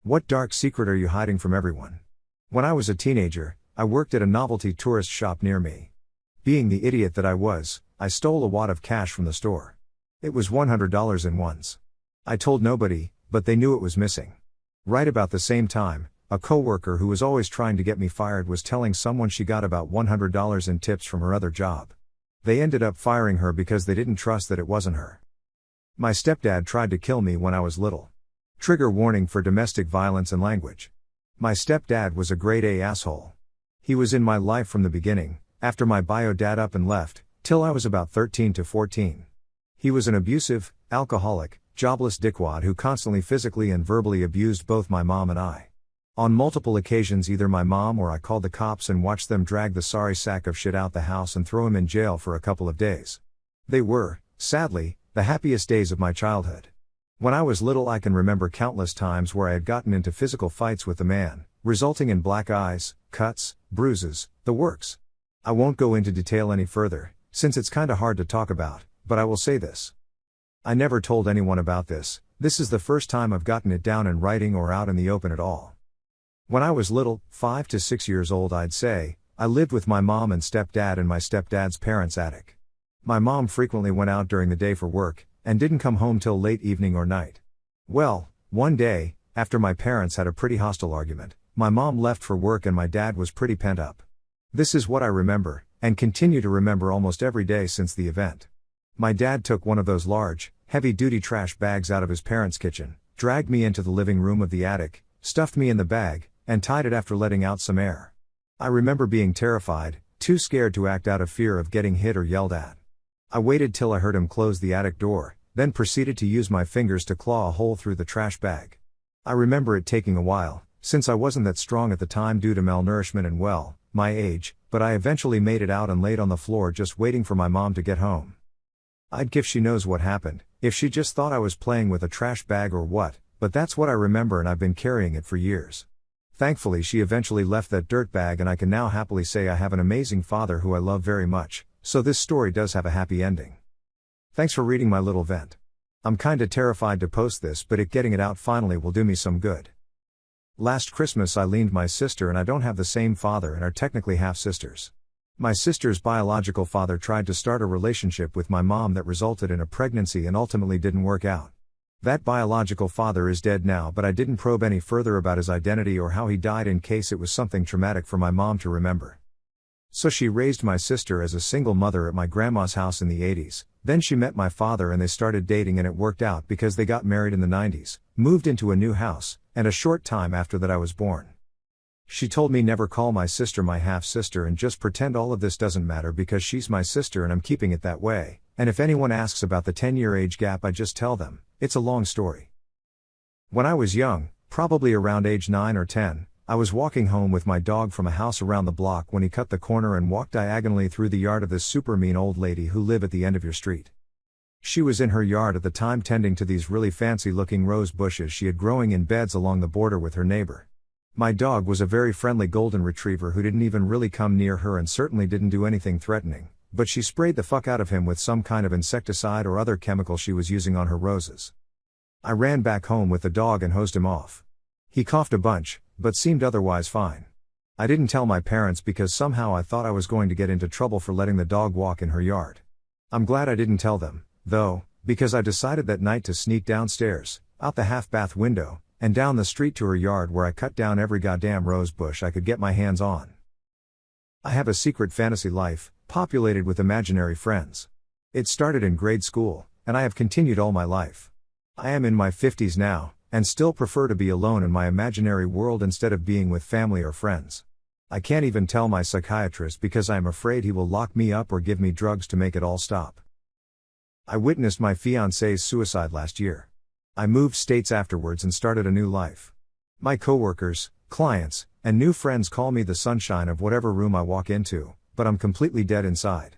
What dark secret are you hiding from everyone? When I was a teenager, I worked at a novelty tourist shop near me. Being the idiot that I was, I stole a wad of cash from the store. It was $100 in ones. I told nobody, but they knew it was missing. Right about the same time, a coworker who was always trying to get me fired was telling someone she got about $100 in tips from her other job. They ended up firing her because they didn't trust that it wasn't her. My stepdad tried to kill me when I was little. Trigger warning for domestic violence and language. My stepdad was a grade A asshole. He was in my life from the beginning, after my bio dad up and left, till I was about 13 to 14. He was an abusive, alcoholic, jobless dickwad who constantly physically and verbally abused both my mom and I. On multiple occasions either my mom or I called the cops and watched them drag the sorry sack of shit out the house and throw him in jail for a couple of days. They were, sadly, the happiest days of my childhood. When I was little I can remember countless times where I had gotten into physical fights with the man, resulting in black eyes, cuts, bruises, the works. I won't go into detail any further, since it's kinda hard to talk about, but I will say this. I never told anyone about this. This is the first time I've gotten it down in writing or out in the open at all. When I was little, 5 to 6 years old I'd say, I lived with my mom and stepdad in my stepdad's parents' attic. My mom frequently went out during the day for work, and didn't come home till late evening or night. Well, one day, after my parents had a pretty hostile argument, my mom left for work and my dad was pretty pent up. This is what I remember, and continue to remember almost every day since the event. My dad took one of those large, heavy-duty trash bags out of his parents' kitchen, dragged me into the living room of the attic, stuffed me in the bag, and tied it after letting out some air. I remember being terrified, too scared to act out of fear of getting hit or yelled at. I waited till I heard him close the attic door, then proceeded to use my fingers to claw a hole through the trash bag. I remember it taking a while, since I wasn't that strong at the time due to malnourishment and my age, but I eventually made it out and laid on the floor just waiting for my mom to get home. I'd give she knows what happened, if she just thought I was playing with a trash bag or what, but that's what I remember and I've been carrying it for years. Thankfully she eventually left that dirt bag and I can now happily say I have an amazing father who I love very much, so this story does have a happy ending. Thanks for reading my little vent. I'm kinda terrified to post this but getting it out finally will do me some good. Last Christmas I leaned my sister and I don't have the same father and are technically half sisters. My sister's biological father tried to start a relationship with my mom that resulted in a pregnancy and ultimately didn't work out. That biological father is dead now but I didn't probe any further about his identity or how he died in case it was something traumatic for my mom to remember. So she raised my sister as a single mother at my grandma's house in the 80s, then she met my father and they started dating and it worked out because they got married in the 90s, moved into a new house, and a short time after that I was born. She told me never call my sister my half-sister and just pretend all of this doesn't matter because she's my sister and I'm keeping it that way, and if anyone asks about the 10-year age gap I just tell them, it's a long story. When I was young, probably around age 9 or 10, I was walking home with my dog from a house around the block when he cut the corner and walked diagonally through the yard of this super mean old lady who lived at the end of your street. She was in her yard at the time tending to these really fancy looking rose bushes she had growing in beds along the border with her neighbor. My dog was a very friendly golden retriever who didn't even really come near her and certainly didn't do anything threatening, but she sprayed the fuck out of him with some kind of insecticide or other chemical she was using on her roses. I ran back home with the dog and hosed him off. He coughed a bunch, but seemed otherwise fine. I didn't tell my parents because somehow I thought I was going to get into trouble for letting the dog walk in her yard. I'm glad I didn't tell them, though, because I decided that night to sneak downstairs, out the half-bath window, and down the street to her yard where I cut down every goddamn rose bush I could get my hands on. I have a secret fantasy life, populated with imaginary friends. It started in grade school, and I have continued all my life. I am in my 50s now, and still prefer to be alone in my imaginary world instead of being with family or friends. I can't even tell my psychiatrist because I am afraid he will lock me up or give me drugs to make it all stop. I witnessed my fiancé's suicide last year. I moved states afterwards and started a new life. My coworkers, clients, and new friends call me the sunshine of whatever room I walk into, but I'm completely dead inside.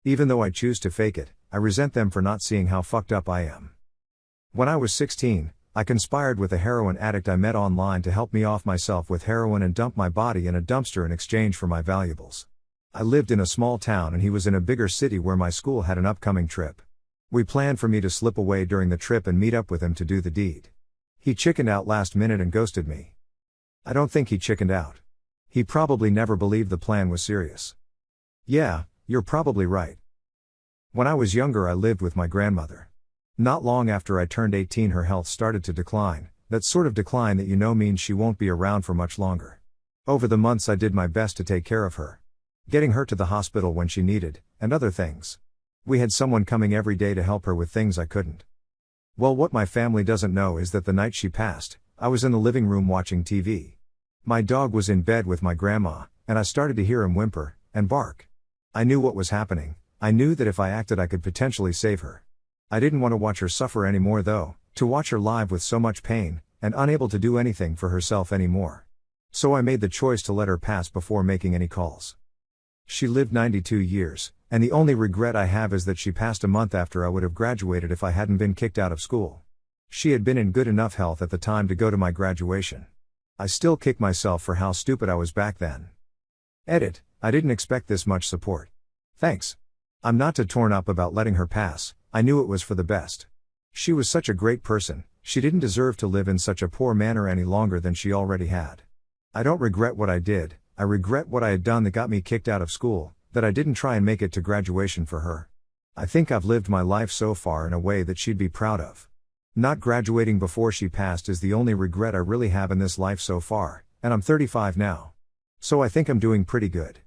Even though I choose to fake it, I resent them for not seeing how fucked up I am. When I was 16, I conspired with a heroin addict I met online to help me off myself with heroin and dump my body in a dumpster in exchange for my valuables. I lived in a small town and he was in a bigger city where my school had an upcoming trip. We planned for me to slip away during the trip and meet up with him to do the deed. He chickened out last minute and ghosted me. I don't think he chickened out. He probably never believed the plan was serious. Yeah, you're probably right. When I was younger, I lived with my grandmother. Not long after I turned 18, her health started to decline, that sort of decline that means she won't be around for much longer. Over the months, I did my best to take care of her. Getting her to the hospital when she needed, and other things. We had someone coming every day to help her with things I couldn't. Well, what my family doesn't know is that the night she passed, I was in the living room watching TV. My dog was in bed with my grandma, and I started to hear him whimper and bark. I knew what was happening. I knew that if I acted, I could potentially save her. I didn't want to watch her suffer anymore though, to watch her live with so much pain, and unable to do anything for herself anymore. So I made the choice to let her pass before making any calls. She lived 92 years, and the only regret I have is that she passed a month after I would have graduated if I hadn't been kicked out of school. She had been in good enough health at the time to go to my graduation. I still kick myself for how stupid I was back then. Edit, I didn't expect this much support. Thanks. I'm not too torn up about letting her pass, I knew it was for the best. She was such a great person, she didn't deserve to live in such a poor manner any longer than she already had. I don't regret what I did, I regret what I had done that got me kicked out of school, that I didn't try and make it to graduation for her. I think I've lived my life so far in a way that she'd be proud of. Not graduating before she passed is the only regret I really have in this life so far, and I'm 35 now. So I think I'm doing pretty good.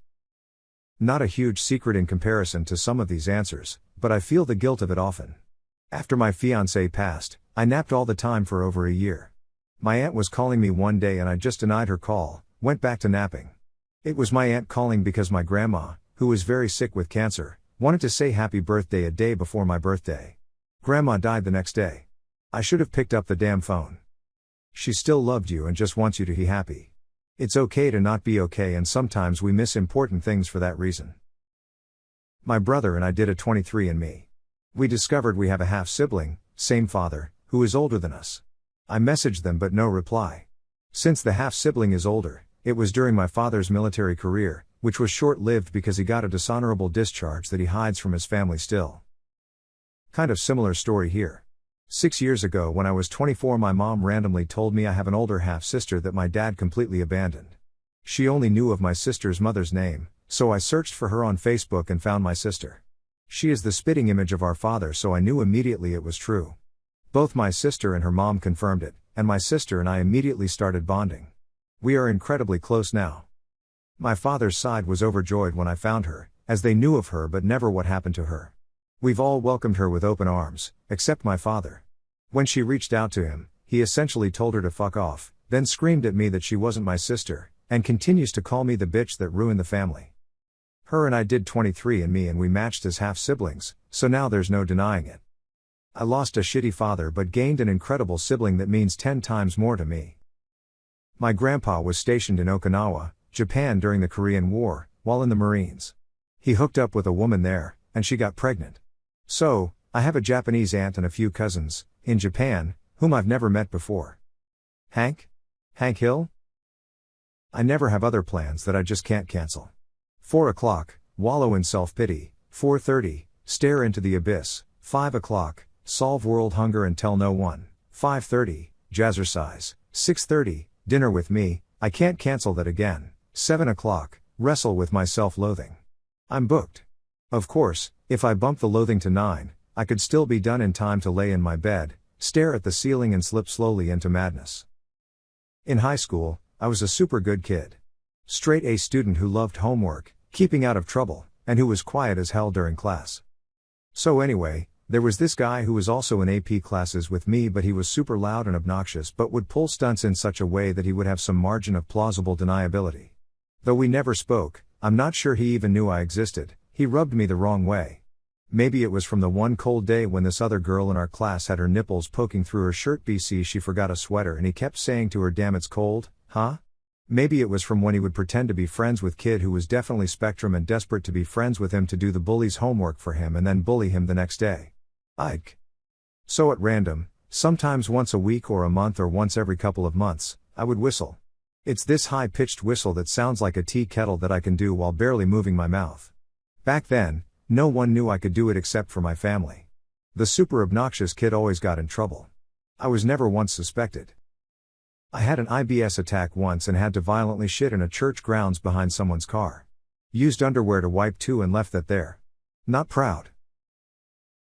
Not a huge secret in comparison to some of these answers, but I feel the guilt of it often. After my fiancée passed, I napped all the time for over a year. My aunt was calling me one day and I just denied her call, went back to napping. It was my aunt calling because my grandma, who was very sick with cancer, wanted to say happy birthday a day before my birthday. Grandma died the next day. I should have picked up the damn phone. She still loved you and just wants you to be happy. It's okay to not be okay, and sometimes we miss important things for that reason. My brother and I did a 23andMe. We discovered we have a half-sibling, same father, who is older than us. I messaged them but no reply. Since the half-sibling is older, it was during my father's military career, which was short-lived because he got a dishonorable discharge that he hides from his family still. Kind of similar story here. 6 years ago when I was 24, my mom randomly told me I have an older half-sister that my dad completely abandoned. She only knew of my sister's mother's name, so I searched for her on Facebook and found my sister. She is the spitting image of our father, so I knew immediately it was true. Both my sister and her mom confirmed it, and my sister and I immediately started bonding. We are incredibly close now. My father's side was overjoyed when I found her, as they knew of her but never what happened to her. We've all welcomed her with open arms, except my father. When she reached out to him, he essentially told her to fuck off, then screamed at me that she wasn't my sister, and continues to call me the bitch that ruined the family. Her and I did 23andMe and we matched as half-siblings, so now there's no denying it. I lost a shitty father but gained an incredible sibling that means 10 times more to me. My grandpa was stationed in Okinawa, Japan during the Korean War, while in the Marines. He hooked up with a woman there, and she got pregnant. So, I have a Japanese aunt and a few cousins, in Japan, whom I've never met before. Hank? Hank Hill? I never have other plans that I just can't cancel. 4 o'clock, wallow in self-pity. 4:30, stare into the abyss. 5 o'clock, solve world hunger and tell no one. 5:30, jazzercise. 6:30, dinner with me, I can't cancel that again. 7 o'clock, wrestle with my self-loathing. I'm booked. Of course, if I bump the loathing to 9, I could still be done in time to lay in my bed, stare at the ceiling and slip slowly into madness. In high school, I was a super good kid. Straight A student who loved homework, keeping out of trouble, and who was quiet as hell during class. So anyway, there was this guy who was also in AP classes with me, but he was super loud and obnoxious but would pull stunts in such a way that he would have some margin of plausible deniability. Though we never spoke, I'm not sure he even knew I existed. He rubbed me the wrong way. Maybe it was from the one cold day when this other girl in our class had her nipples poking through her shirt BC she forgot a sweater and he kept saying to her, "Damn, it's cold, huh?" Maybe it was from when he would pretend to be friends with kid who was definitely spectrum and desperate to be friends with him to do the bully's homework for him and then bully him the next day. Ike. So at random, sometimes once a week or a month or once every couple of months, I would whistle. It's this high-pitched whistle that sounds like a tea kettle that I can do while barely moving my mouth. Back then, no one knew I could do it except for my family. The super obnoxious kid always got in trouble. I was never once suspected. I had an IBS attack once and had to violently shit in a church grounds behind someone's car. Used underwear to wipe too and left that there. Not proud.